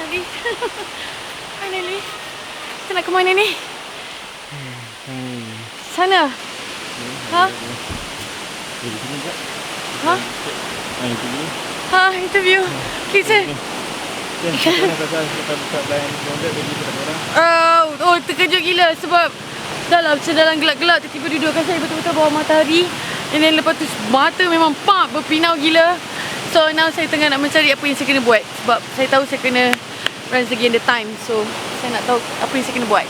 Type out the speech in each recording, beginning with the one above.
finally. Finally. Kita nak ke mana ni? Sana? Ha? Ha? Ha, interview. Kita. Terkejut gila sebab dalam gelap-gelap tiba-tiba dudukkan saya betul-betul bawah matahari. And then lepas tu mata memang berpinau gila. So now saya tengah nak mencari apa yang saya kena buat. Sebab saya tahu saya kena runs again the time. So saya nak tahu apa yang saya kena buat.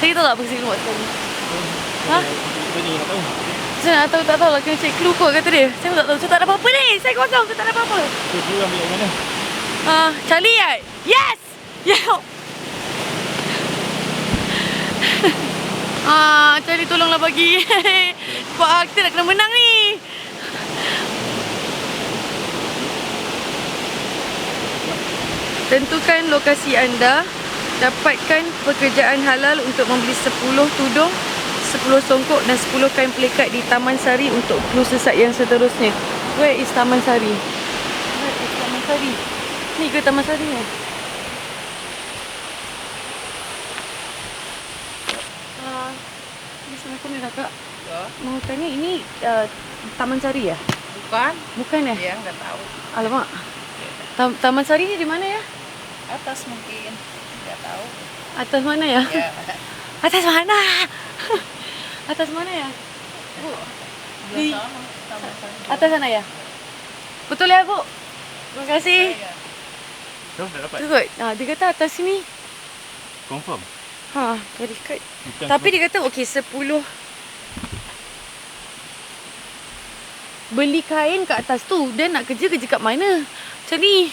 Saya tahu tak apa yang saya kena buat sekarang. Ha? Saya nak tahu, tak tahu lah, kena cek clue kot kata dia. Saya pun tak tahu, saya tak ada apa-apa ni. Saya kosong, saya tak ada apa-apa. So, clue ambil yang mana? Charlie kan? Yes! Yeah! Charlie tolonglah bagi. Sebab kita nak kena menang ni. Tentukan lokasi anda. Dapatkan pekerjaan halal untuk membeli 10 tudung, 10 songkok dan 10 kain pelikat di Taman Sari untuk clue sesat yang seterusnya. Where is Taman Sari? Where is Taman Sari? Ni ke Taman Sari ni? Ini sama kena kakak. Ya. Mau tanya ini Taman Sari ya? Bukan? Bukan ya? Ya, nggak tahu. Alamak. Taman Sari ni di mana ya? Atas mungkin. Nggak tahu. Atas mana ya? Ya. Atas mana? Atas mana ya? Bu. Di Sama, sama. atas sana ya? Betul ya, Bu? Terima kasih. Ya. Dah dapat? Betul kot? Dia kata atas sini. Confirm? Tadi kat. Bukan Tapi dia kata okey 10. Beli kain kat atas tu. Dan nak kerja kat mana? Macam ni.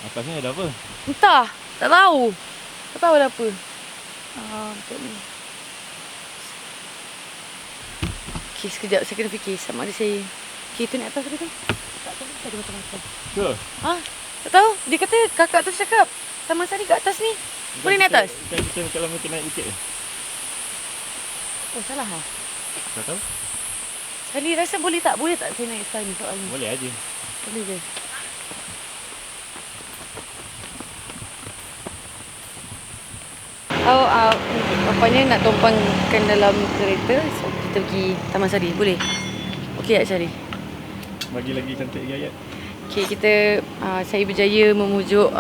atasnya ada apa? Entah. Tak tahu. Tak tahu ada apa. Macam ni. Okey, sekejap. Saya kena fikir. Sama ada saya. Okey, tu naik atas tadi tu. Tak tahu. Tadi macam-macam. Sure. Tak tahu. Dia kata kakak tu cakap Taman Sari kat atas ni. Boleh naik atas? Kita kalau kita naik bukit je. Oh, salah ha? Tak tahu? Charlie rasa boleh tak? Boleh tak saya naik sekarang ni soalnya? Boleh aja. Boleh je. Apanya nak tumpangkan dalam kereta. So, kita pergi Taman Sari. Boleh? Okey tak Charlie? Bagi lagi cantik lagi ayat. Okey, kita saya berjaya memujuk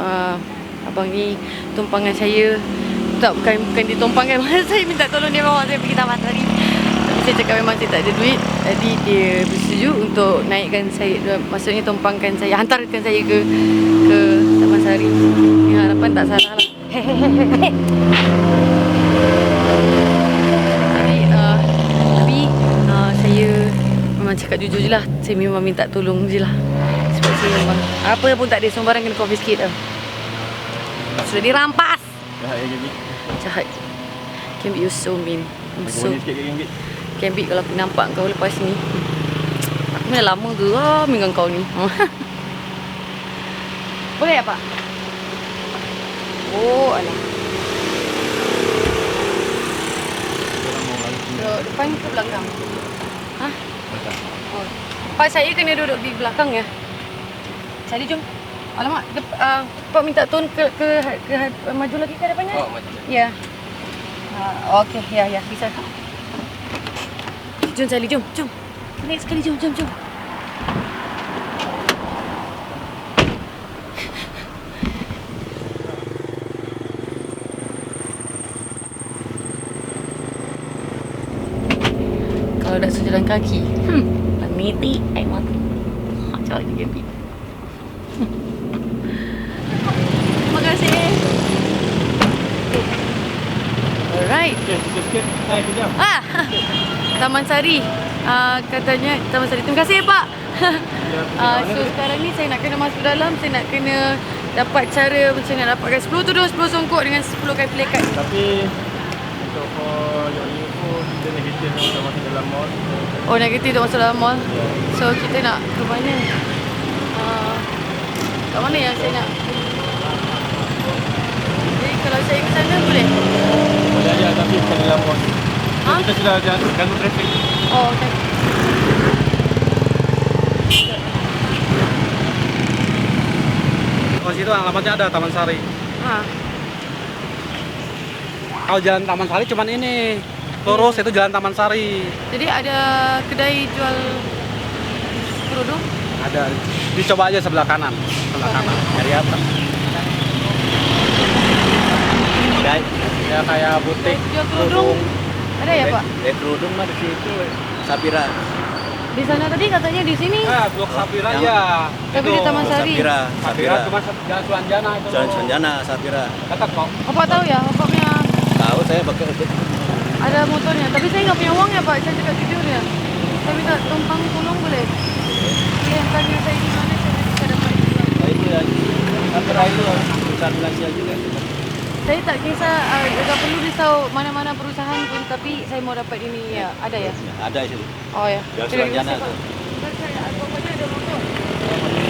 abang ni tumpangan saya. Tak, bukan ditumpangkan. Saya minta tolong dia bawa saya pergi Taman Sari. Tapi saya cakap memang saya tak ada duit. Jadi dia bersetuju untuk naikkan saya, maksudnya tumpangkan saya, hantarkan saya ke Taman Sari. Ni harapan tak salah lah. Tapi saya memang cakap jujur je lah. Saya memang minta tolong je lah. Sebab saya memang apa pun tak ada, sembarang kena confiscate lah. Sudah dirampas. Jahat ya Gaby. Jahat. Can be so mean. I'm Bagi so bonus sikit Gaby. can be kalau aku nampak kau lepas ni. Aku dah lama geram dengan kau ni. Boleh tak, Pak? Oh, alah. Duduk depan ke belakang? Oh. Pak, saya kena duduk di belakang ya? Sali, jom. Alamak, Pak minta tolong ke maju lagi ke depannya? Oh, maju. Ya. Okey, ya, bisa. Jom Sali, jom. Naik sekali, jom. Kalau nak sejalan kaki, meniti, I want. Macam lagi Gaby. Terima kasih. Alright. Okay, sikit. Kejap. Taman Sari. Katanya Taman Sari. Terima kasih Pak. So sekarang ni saya nak kena masuk dalam. Saya nak kena dapat cara macam nak dapatkan 10 tudung, 10 songkok dengan 10 kain pelikat. Tapi untuk your info, kita negatif untuk masuk dalam mall. Oh, negatif untuk masuk dalam mall. So kita nak ke mana? Kat mana yang saya nak? Jadi kalau saya ke sana boleh? Boleh aja, tapi bukan dalam mall. Kita sudah ganggu trafik. Oh, okey. Oh atas itu alamatnya ada Taman Sari. Ah. Kalau jalan Taman Sari cuman ini. Terus itu jalan Taman Sari. Jadi ada kedai jual kerudung? Ada. Dicoba aja sebelah kanan. Sebelah kanan. Dari apa? Ya kayak butik Jual kerudung. Ada ya, Pak? Kerudung mah di situ, Sapira. Di sana tadi katanya di sini. Blok Sapira Yang- ya. Tapi di Taman Sari. Sapira cuma jalan Sulanjana itu. Jalan Sanjana, Sapira. Dekat kok. Bapak tahu ya, Bapak punya Tahu saya pakai ada motornya. Tapi saya nggak punya uang ya, Pak. Saya juga tidur ya. Saya minta tumpang tolong boleh? Yang tanya saya di mana saya bisa dapat uang. itu ya. Sapira itu perusahaan Malaysia juga. Saya tak kisah, nggak perlu risau mana-mana perusahaan pun, tapi saya mau dapat ini ya, ada ya? Ada itu. Oh ya. Jalan Terima Sulanjana kasih, Pak. tuh. Ntar saya, bapaknya ada motor. Saya boleh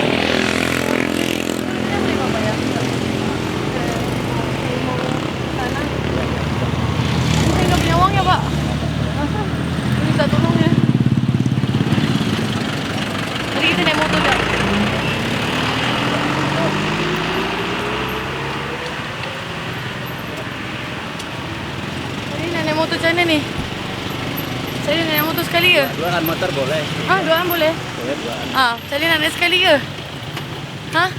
Bapak ya? Saya mau ke sana. Tapi saya nggak punya uang ya, Pak. Saya minta tolong ya. Tadi kita naik motor ya. Tadi naik motor macam mana ni? Saya naik motor sekali ke? Duaan motor boleh. Ah, doang boleh? Boleh duaan. Ah, saya nak naik sekali ke? Hah?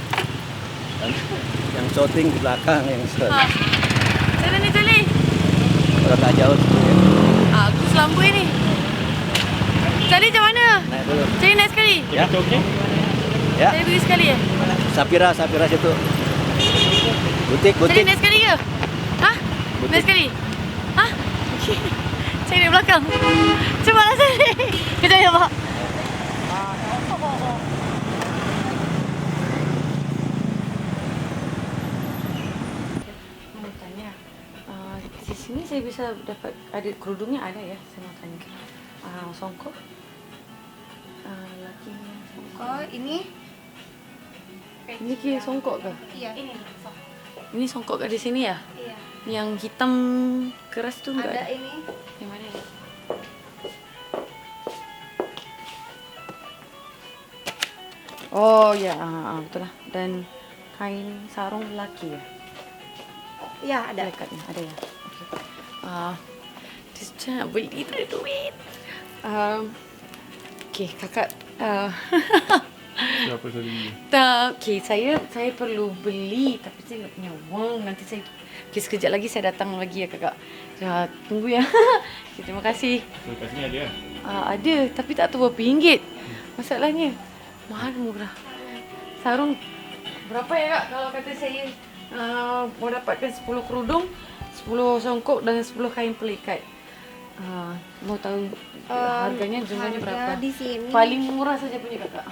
Yang shooting di belakang yang Ah. Cali ni, Cali. kalau tak jauh Ah, aku selambui ni. Cali macam mana? naik dulu. Cali naik sekali? Ya. Oke. Ya. Saya pergi sekali ya? Sapira situ. Cali Butik. naik sekali ke? Hah? Naik sekali? Hah? Saya di belakang. Cubalah saya. Kejap ya, Pak. Mau tanya, di sini saya bisa dapat ada kerudungnya ada ya? Saya mau tanya. Songkok? Lakinya songkok. Oh, ini? Ini kira songkok ke? Iya. Ini songkok ke di sini ya? Iya. Yang hitam keras tuh enggak Ada ada? ini. Yang mana ya? Oh ya, betul lah. Dan kain sarung lelaki ya? Iya, ada. Lekatnya ada ya. Okey. Dia nak beli tak ada duit. Okey, kakak. Siapa tadi? Tak, okey, saya perlu beli tapi saya tak punya wang. Nanti saya sekejap lagi saya datang lagi ya kakak. Tunggu ya. Okay, terima kasih. Lokasinya dia. Ada, tapi tak tahu berapa ringgit. Masalahnya mahal murah. Sarung berapa ya kak kalau kata saya mau dapatkan 10 kerudung, 10 songkok dan 10 kain pelikat. Mau tahu harganya jumlahnya berapa? Di sini Paling murah saja punya kakak.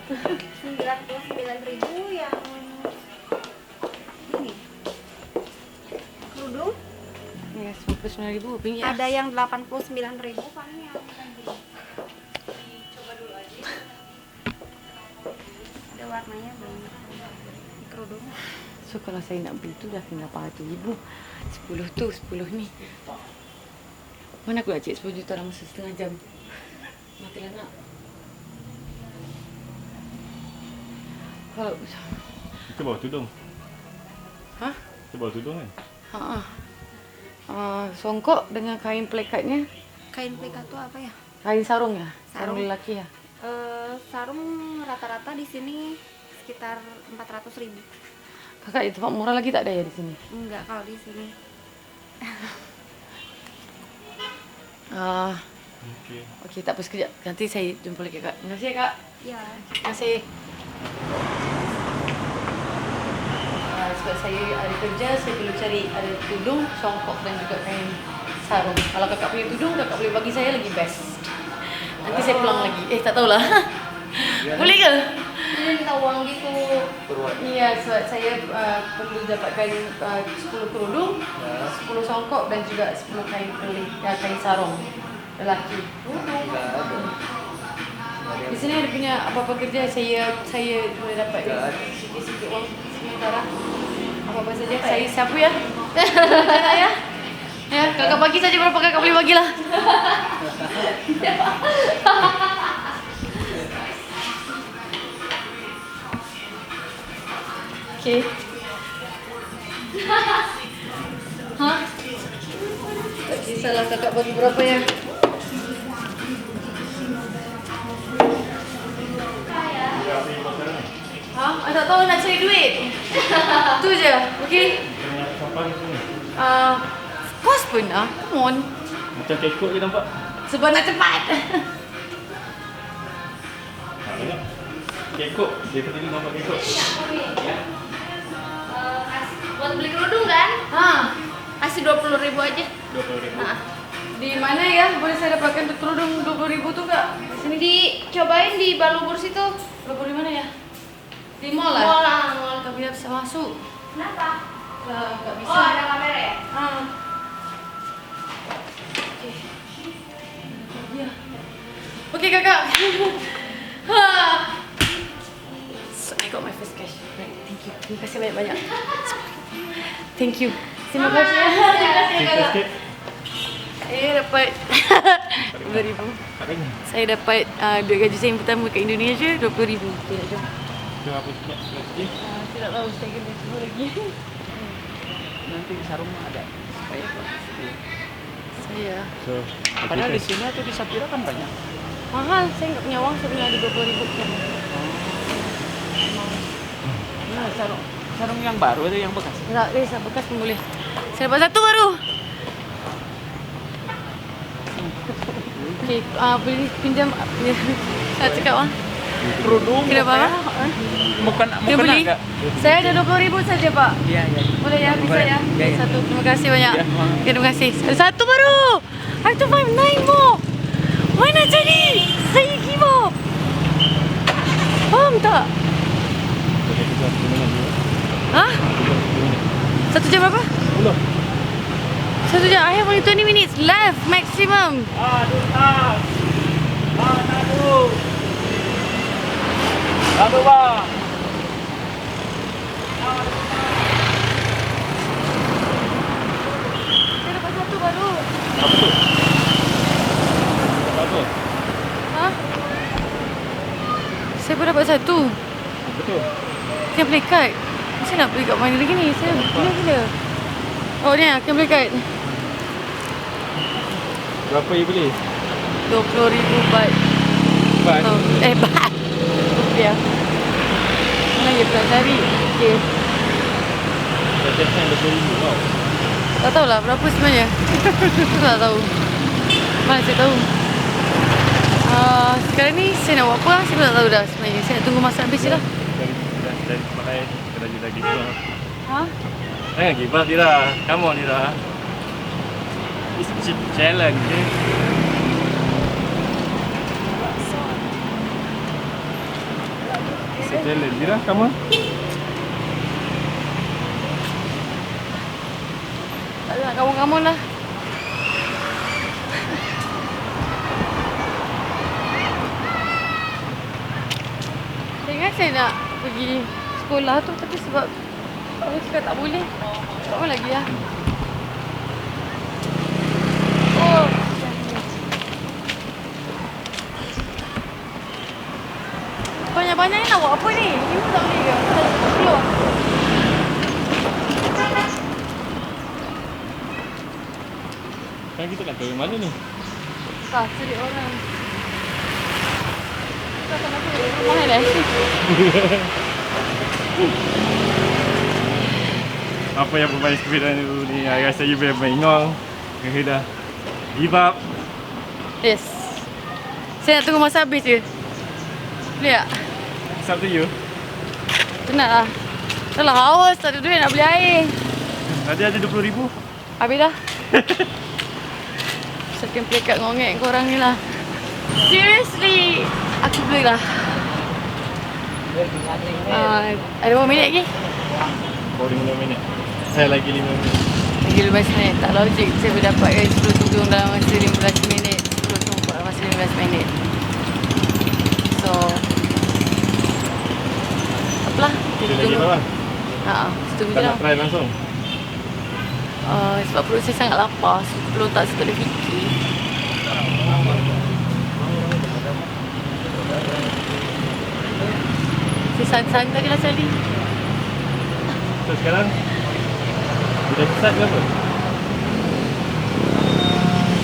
99.000 yang ini. Kerudung Ya, 99.000 ringgit. ada yang 89.000 paling yang ada warnanya banyak. Kerudung. So kalau saya nak beli tu dah kena 800,000. 10 tu, 10 ni. Mana aku nak cek 10 juta dalam masa setengah jam. Matilah nak. Kalau Itu bawa tudung. Hah? Itu bawa tudung kan? Songkok dengan kain pelekatnya, Kain pelikat itu apa ya? kain sarung ya, sarung Sarung. lelaki ya. Sarung rata-rata di sini sekitar 400.000. Kakak di tempat murah lagi tak ada ya di sini? Enggak kalau di sini. Okey. Okey, tak apa sekejap. Nanti saya jumpa lagi kakak. Terima kasih ya kak. Ya. Terima kasih. Sebab saya ada kerja, saya perlu cari ada tudung, songkok dan juga kain sarung. Kalau kakak punya tudung, kakak boleh bagi saya lagi best. Nanti saya pulang lagi. Tak tahulah. Boleh ke? Saya minta uang gitu. Iya, sebab saya perlu dapatkan 10 kerudung, 10 songkok dan juga 10 kain kain sarung lelaki. Di sini ada punya apa-apa kerja saya boleh dapat sikit-sikit uang sementara. Apa-apa saja saya sapu ya. Ya. Ya, kakak bagi saja berapa kakak boleh bagilah. Okay. Ha? Tak kisahlah kakak bagi berapa ya. Ha? I tak tahu nak cari duit. Tu je. Okay? Of course pernah. Come on. Macam kekok je nampak. Sebab nak cepat. Banyak. Kekok. Dia tadi nampak kekok. Buat beli kerudung kan? Ha. Kasih 20.000 aja. 20.000. Nah, Di mana ya boleh saya dapatkan kerudung 20.000 tu kak? sini dicobain di Balubur situ. Berapa di mana ya? Di mall lah? Mall lah, mall. Tak boleh bisa masuk. Kenapa? Tak bisa. Oh, ada kamera ya? Ha. Okay. Ya. Okay kakak. Ha. So I got my first cash. Right. Thank you. Terima kasih banyak-banyak. Thank you. Terima kasih. Terima kasih kakak. Sikit. Saya dapat 20,000. Katanya. Saya dapat duit gaji saya yang pertama kat Indonesia 20,000. Okay, jom. Itu apa strategi? Saya tak tahu saya kena semua lagi. Nanti di sarung ada. Supaya apa? Saya So, padahal di sini atau di Sapira kan banyak. mahal. Saya tak punya wang. Saya punya ada 20,000. Nah, sarung yang baru atau yang bekas? Tak kisah, bekas pun boleh. Saya dapat satu baru. Okay, boleh pinjam. Saya cakap Kerudung. Tidak apa-apa. Bukan Dia beli. agak. Saya ada 20,000 saja pak. Iya, iya. Boleh ya, bisa ya? Ya, ya. Satu, terima kasih banyak. Ya, Okay, terima kasih. Ada satu baru. I have to find 9 more. Mana jadi? Saya give up. Faham tak? Hah? 1 jam berapa? 1 jam. I have only 20 minutes left maximum. Aduh, tas. Aduh. Aduh, bang. Saya dapat satu baru. Apa tu? Apa? Hah? Saya pun dapat satu. Apa tu? Can play card. Saya nak beli kat mana lagi ni? Saya gila-gila. Oh ni can play card. Berapa you beli? 20,000 baht. Baht. Oh, baht. Rupiah. Mana dia pula cari? Okay. Biasanya 20,000 tau. Tak tahulah berapa sebenarnya. Saya tak tahu. Mana saya tahu. Sekarang ni saya nak buat apa? Saya pun tak tahu dah sebenarnya. Saya nak tunggu masa habis je lah. Dari mulai kita juga give up. Ha? Jangan give up Dira. Come on Dira. It's a challenge. It's a challenge Dira. Come on. Tak ada nak kamu-kamu lah. Saya ingat saya nak pergi sekolah tu tapi sebab saya cakap tak boleh. Tak apa lagi lah. Oh. Banyak-banyak ni nak buat apa ni? Ini pun tak boleh ke? Tak keluar. Kan kita nak ke mana ni? Tak, cari orang. Tak nak aku rumah lah. Apa yang bermain sepeda dulu ni? I rasa you bermain ngong. Okay dah. Give up. Yes. Saya nak tunggu masa habis je. Boleh tak? It's up to you. Penat lah. Dah lah haus, tak ada duit nak beli air. Tadi ada 20,000. Habis dah. Saya play kat ngongek korang ni lah. Seriously. Aku beli lah. Ada berapa minit lagi? Baru 5 minit. Saya lagi 5 minit. Lagi 15 minit. Tak logik saya boleh dapatkan 10 tudung dalam masa 15 minit. 10 tumpuk dalam masa 15 minit. So apalah. Kita lagi bawah. Tunggu je Tak lah. nak try langsung. Sebab perut saya sangat lapar. So, kalau tak saya tak boleh fikir. Saya santai je lah sekali. So sekarang dah sesat ke apa?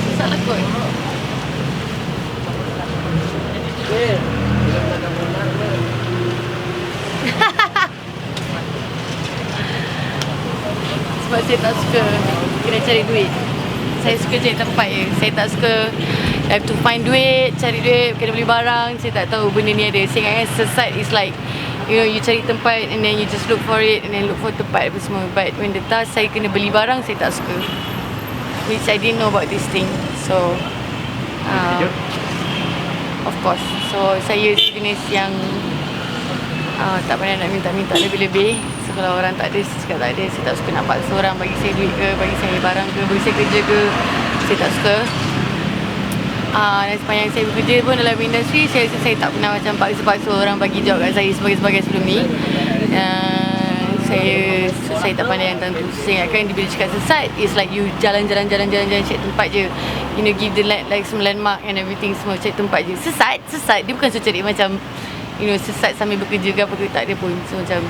Susah lah kot. Sebab saya tak suka kena cari duit. Saya suka cari tempat je. Saya tak suka have to find duit, cari duit, kena beli barang. Saya tak tahu benda ni ada. Saya ingatkan sesat is like, you know, you cari tempat and then you just look for it and then look for tempat apa semua. But when the task saya kena beli barang, saya tak suka. Which I didn't know about this thing. So, of course. So, saya jenis yang tak pandai nak minta-minta lebih-lebih. So, kalau orang tak ada, saya cakap tak ada. Saya tak suka nak paksa orang bagi saya duit ke, bagi saya barang ke, bagi saya kerja ke. Saya tak suka. Dan sepanjang saya bekerja pun dalam industri, saya rasa saya tak pernah macam paksa-paksa orang bagi job kat saya sebagai sebelum ni. Saya tak pandai yang tentu. Saya ingatkan bila cakap sesat, it's like you jalan-jalan cari tempat je. You know, give the like some landmark and everything, semua cari tempat je. Sesat. Dia bukan suruh cari macam, you know, sesat sambil bekerja ke apa ke, tak ada pun. So macam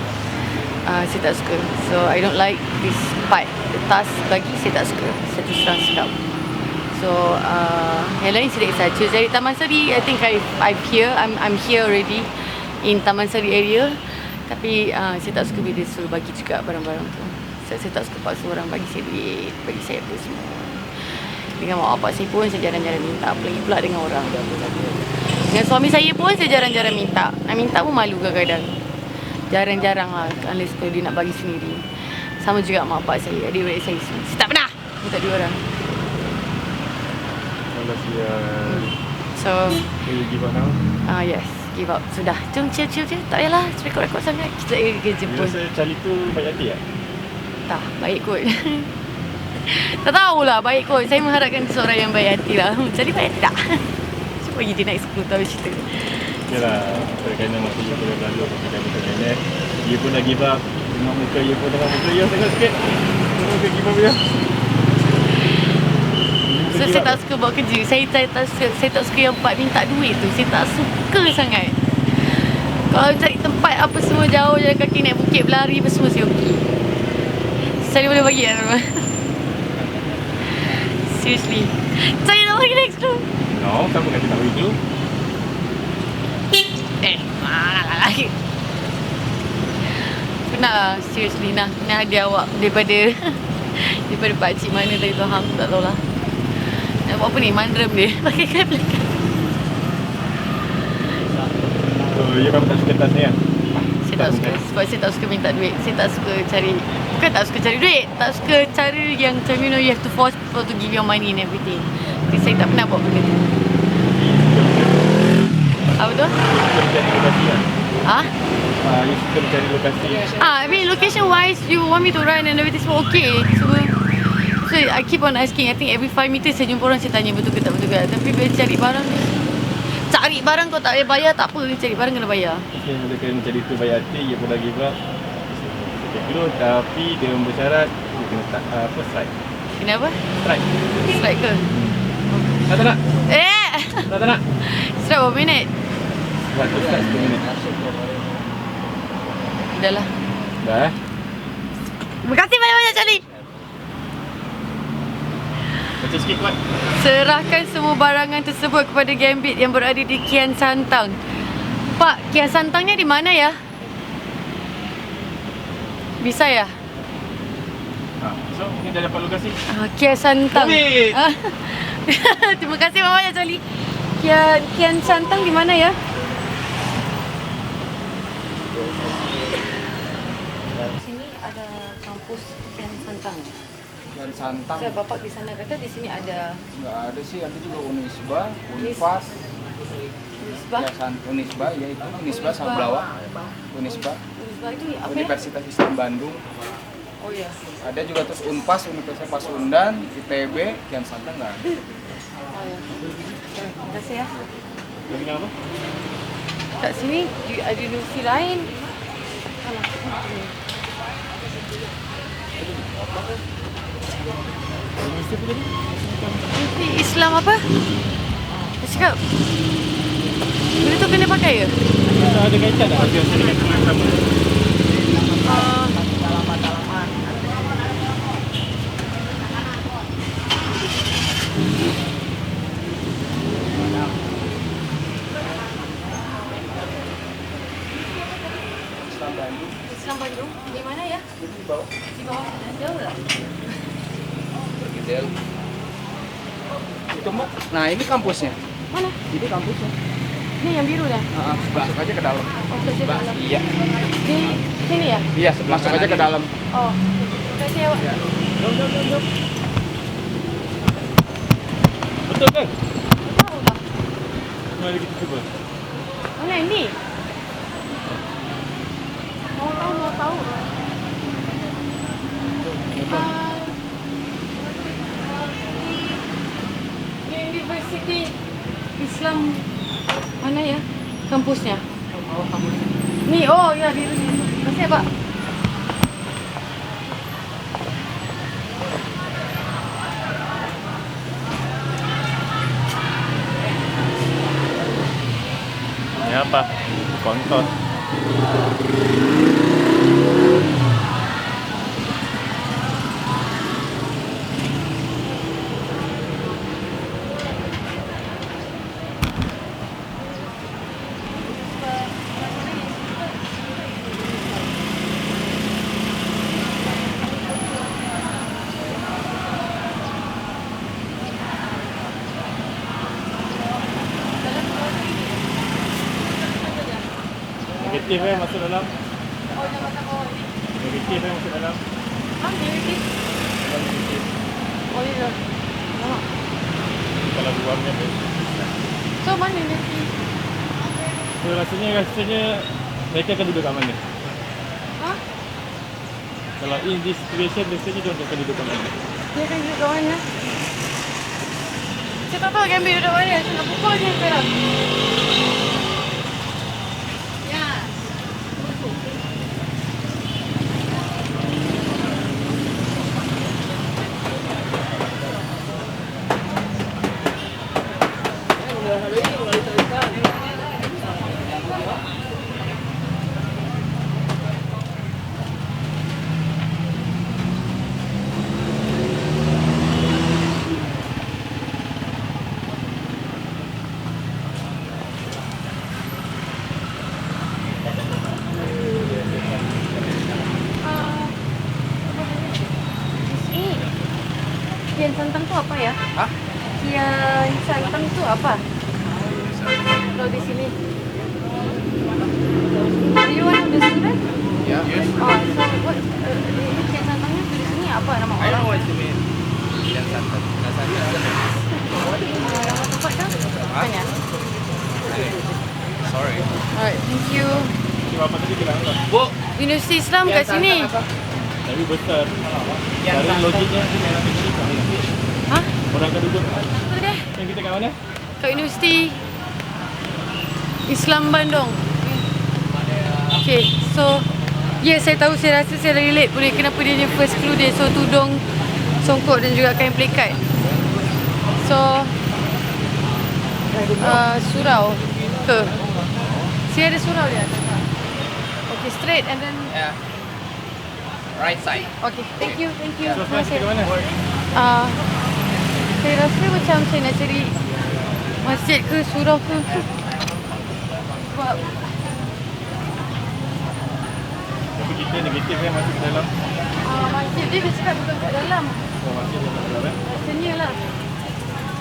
saya tak suka. So I don't like this part. The task bagi saya tak suka. Saya terus terang cakap. So yang lain sedikit saja. Dari Taman Seri, I think I'm here already in Taman Seri area. Tapi saya tak suka bila dia suruh bagi juga barang-barang tu. Saya tak suka paksa orang bagi saya duit, bagi saya apa semua. Dengan mak bapak saya pun saya jarang-jarang minta. Apalagi pula dengan orang. Dengan suami saya pun saya jarang-jarang minta. Nak minta pun malu kadang-kadang. Jarang-jarang lah, unless kalau dia nak bagi sendiri. Sama juga mak bapak saya, adik-adik saya semua. Saya tak pernah minta dia orang. So, you give up now? yes, give up. Sudah. Jom chill. Tak payahlah rekod-rekod sangat. Kita kerja You pun. rasa Charlie tu baik hati tak? Tak, baik kot. Tak tahulah, baik kot. Saya mengharapkan seorang yang baik hati lah. Jadi baik hati tak? Cuba bagi dia naik 10 tahun cerita. Yalah, kerana masa you pun dah berlalu sampai dah you pun dah give up. Tengok muka you pun tengok muka you tengok sikit. Tengok muka give up you. So saya tak suka buat kerja. Saya tak suka yang part minta duit tu. Saya tak suka sangat. Kalau cari tempat apa semua jauh, jalan kaki naik bukit, berlari apa semua, saya okey. Saya boleh bagi kan? Seriously. Saya nak bagi next tu. No, siapa kata tak bagi tu? Lagi. Penat lah, seriously nak hadiah awak daripada pakcik mana tadi tu, hang tak tahulah. Nak buat apa ni, mandrem dia pakai kain belakang. So, you memang tak suka tas ni kan? Saya tak suka, sebab saya tak suka minta duit. Saya tak suka cari, bukan tak suka cari duit, tak suka cara yang macam, you know, you have to force people to give you money and everything. Jadi saya tak pernah buat benda tu. Apa tu? You suka mencari lokasi kan? You suka mencari lokasi. I mean location wise, you want me to run and everything semua okay. So I keep on asking. I think every 5 meter saya jumpa orang, saya tanya betul ke tak betul ke. Tapi bila cari barang kau tak payah bayar, tak apa. Cari barang kena bayar. Okay, bila kena mencari tu baik hati, you pun dah give up. Dia tapi dia bersyarat dia kena strike. Kenapa? Strike. Strike ke? Tak nak? Tak nak? Strike berapa minit? Waktu strike 10 minit. Dah lah. Dah Terima kasih banyak-banyak Charlie. Baca sikit kuat. Serahkan semua barangan tersebut kepada Gambit yang berada di Kian Santang. Pak, Kian Santangnya di mana ya? Bisa ya? So, ni dah dapat lokasi. Kian Santang. Gambit! Terima kasih banyak Charlie. Kian Santang di mana ya? Sini ada kampus Kian Santang. Dan Santang So, Bapak di sana kata di sini ada nggak ada sih, ada juga Unisba, Unpas, Unisba. ya Unisba, ya itu Unisba Sablawa, Unisba, Unisba itu apa ya? Universitas Islam Bandung. Oh ya. Ada juga terus Unpas, Universitas Pasundan, ITB, Kian Santang nggak ada. Oh ya. Terima kasih ya. Dia bilang apa? Kat sini ada universiti lain. Alah. Universiti apa tadi? Universiti Islam apa? Dia cakap benda tu kena pakai ke? Ada kaitan tak? Ada dengan tulis sama. Del. Itu Mbak. Nah, ini kampusnya. Mana? Ini kampusnya. Ni yang biru dah. Masuk aja ke dalam. Oh, ke dalam. Iya. Di sini ya? Iya, masuk aja ke dalam. Oh. Terima kasih awak. Jom. Betul kan? Tahu tak? Mari kita cuba. Mana ini? Mau tahu. University Islam mana ya? Kampusnya? Ni, oh ya di sini. Terima kasih Pak. Ini apa? Kontos. Negatif masuk dalam. Oh, jangan kata oh ini. Negatif masuk dalam. Negatif. Oh iya. Lama. Kalau buangnya tu. So mana negatif? So rasanya mereka akan duduk kat mana? Hah? Kalau in this situation biasanya dia akan duduk kat mana? Dia akan duduk kat mana? Saya tak tahu Gambir duduk mana. Saya nak pukul dia sekarang. Kian Santang tu apa ya? Hah? Kian Santang tu apa? Kalau di sini. Do you want the student? Ya. Yes. Oh, so what? Ini Kian Santangnya tu di sini apa nama I know orang? what you mean. Yang santan. Nama tempat kan? Bukan ya? Sorry. Alright, thank you. Cuma apa tadi bilang apa? Bu, Universiti Islam kat sini. Tapi besar. Dari logiknya Hah? orang akan duduk. Apa dia? Yang kita kat mana? Kat Universiti Islam Bandung. Okay, so saya tahu, saya rasa saya relate boleh kenapa dia punya first clue dia so tudung songkok dan juga kain pelikat. So surau ke? Saya ada surau dia. Okay, straight and then yeah. Right side. okay, thank you. So Terima sekarang kita kasih. ke mana? Saya rasa macam saya nak cari masjid ke surau ke. Sebab Tapi kita negatif masuk ke dalam. masjid dia cakap bukan kat dalam. Oh masih ada kat dalam. Rasanya lah.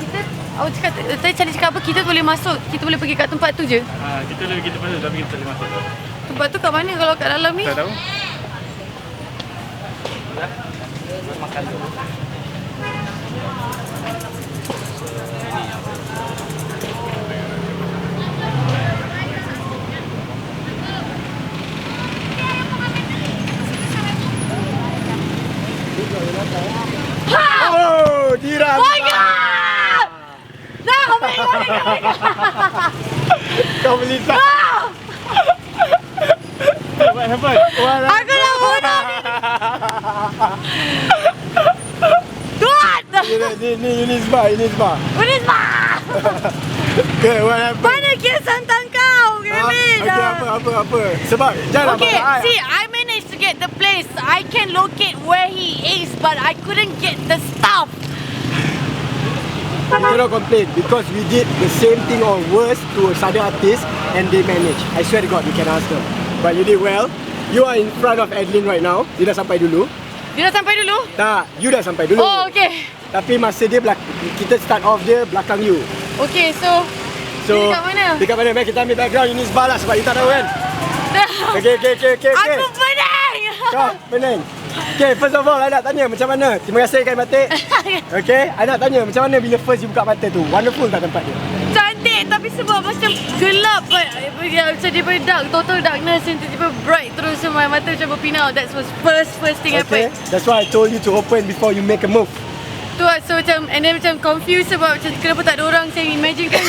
Kita, awak cakap, tadi Charlie cakap apa? Kita boleh masuk, kita boleh pergi kat tempat tu je. Kita boleh kita masuk tapi kita tak boleh masuk. Tempat tu kat mana kalau kat dalam ni? Tak tahu. Makan dulu. Oh, dirang. Oh my god! Dah, Kau beli tak? What happened? aku nak bunuh. Tuan! Ni Unisba. Unisba! Okay, what happened? Mana Kian Santang kau? Kevin! Okay, apa? Sebab jangan Okay, see, I managed to get the place. I can locate where he is, but I couldn't get the stuff. You cannot complain because we did the same thing or worse to other artists and they managed. I swear to God, you can ask them. But you did well. You are in front of Adeline right now. Dia dah sampai dulu. Dia dah sampai dulu? Tak, you dah sampai dulu. Oh, okay. Tapi masa dia kita start off dia belakang you. Okay, so dia dekat mana? Dekat mana? Mari kita ambil background Unisba lah sebab you tak tahu kan. Dah. Okay. Aku pening. Kau pening. Okay, first of all, I nak tanya macam mana? Terima kasih Kain Batik. Okay, I nak tanya macam mana bila first you buka mata tu? Wonderful tak tempat dia? Cantik tapi sebab macam gelap macam daripada dark, total darkness and tiba-tiba bright terus semua mata macam berpinau. That was first thing Okay, happened. that's why I told you to open before you make a move. Tu lah, so macam and then macam confused sebab macam kenapa tak ada orang. Saya imagine kan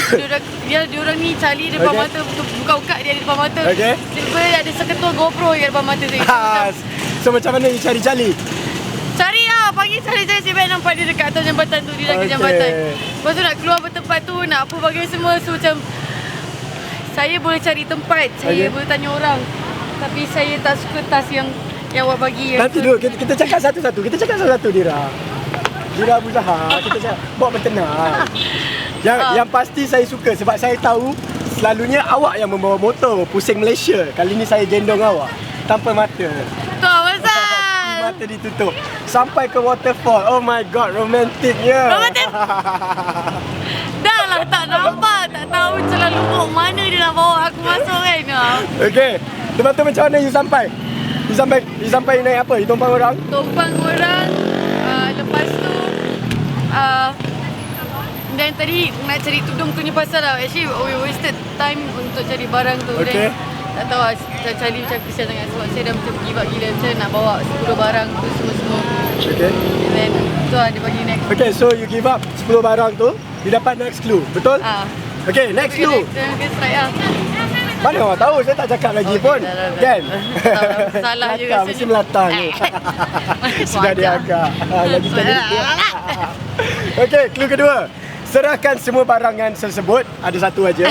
diorang ni Charlie depan Okay. mata, buka-buka dia ada depan mata. Okay. Tiba-tiba ada seketul GoPro yang depan mata saya. So macam mana you cari-cari? Cari lah, pagi cari-cari sebab nampak dia dekat atas jambatan tu, dia dah ke Okay. jambatan. Lepas tu nak keluar bertempat tu, nak apa bagai semua. So macam saya boleh cari tempat, saya boleh tanya orang. Tapi saya tak suka tas yang awak bagi. Nanti dulu kita cakap satu-satu. Kita cakap satu-satu Dira. Dira Abu Zahar, kita cakap bawa bertenang. Yang pasti saya suka sebab saya tahu selalunya awak yang membawa motor pusing Malaysia. Kali ni saya gendong awak tanpa mata. Tu pasal. Mata ditutup sampai ke waterfall. Oh my god, romantiknya. Romantik. Dah lah tak nampak, tak tahu celah lumuk mana dia nak bawa aku masuk kan. Okay, lepas tu macam mana you sampai? You sampai naik apa? You tumpang orang? Tumpang orang, lepas tu dan tadi nak cari tudung tu ni pasal lah. Actually we wasted time untuk cari barang tu. Okay. Then, tak tahu lah, Charlie macam kesian sangat sebab saya dah macam give up gila macam nak bawa 10 barang tu semua. Okay. And then tu lah dia bagi next. Okay, so you give up 10 barang tu, you dapat next clue, betul? Okay, next clue. Dia strike lah. Mana awak tahu? Saya tak cakap lagi pun. dah. Kan? Salah je Melata, rasanya. mesti melata ni. Sudah dia agak. Lagi sekali. Okay, clue kedua. Serahkan semua barangan tersebut, ada satu aja,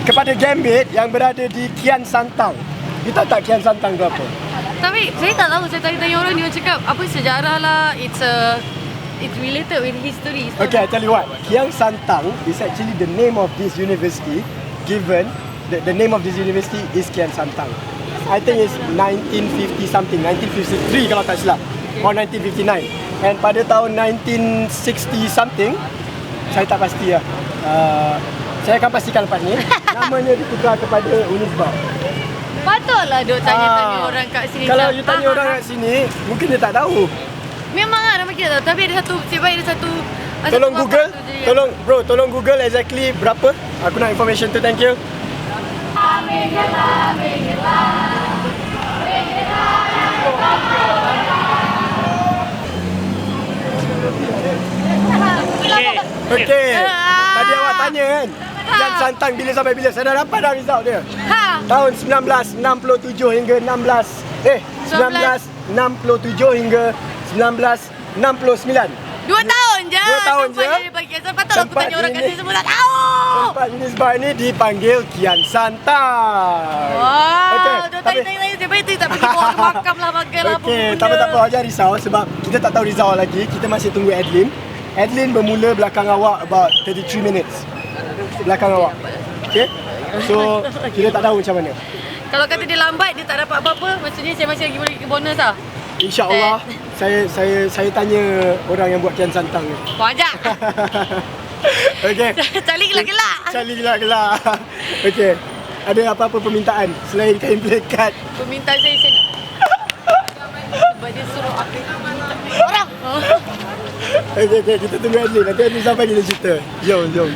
kepada Gambit yang berada di Kian Santang. You tahu tak Kian Santang tu apa? Tapi saya tak tahu, saya tanya orang dia cakap apa sejarah lah, it's related with history. So, Okay, I tell you what. Kian Santang is actually the name of this university, given the name of this university is Kian Santang. I think it's 1950 something, 1953 kalau tak silap, or 1959. And pada tahun 1960 something, saya tak pasti lah. Saya akan pastikan lepas ni. Namanya ditukar kepada Unisba. patutlah duk tanya-tanya orang kat sini. Kalau macam, you tanya orang kat sini, mungkin dia tak tahu. memang lah nama kita tahu. Tapi ada satu, sebab ada satu Tolong satu Google, bapak tu je. tolong Google exactly berapa. Aku nak information tu, thank you. Okey. Tadi awak tanya kan, Kian Santang bila sampai bila? Saya dah dapat dah result dia. Ha. Tahun 1967 hingga 1967 hingga 1969. 2 tahun je. 2 tahun je. Dia bagi asal patutlah aku Tempat tanya orang kat ini- sini semua tak tahu. Tempat Unisba ini dipanggil Kian Santang. Wow, Okey, dia tapi- tanya-tanya siapa itu tak pergi bawa ke makam lah makan lah apa Okey, benda. tak apa, jangan risau sebab kita tak tahu result lagi. Kita masih tunggu Adlin. Adlin bermula belakang awak about 33 minutes. Belakang awak. Okey? So, kita tak tahu macam mana. Kalau kata dia lambat dia tak dapat apa-apa, maksudnya saya masih lagi boleh ke bonus lah. InsyaAllah saya tanya orang yang buat Kian Santang ni. Wajak. Okey. Cali gelak-gelak. Cali gelak-gelak. Okey. Ada apa-apa permintaan selain kain plekat? Permintaan saya sebab dia suruh aku minta orang. Okey, kita tunggu Adlin. Nanti Adlin sampai kita cerita. Jom.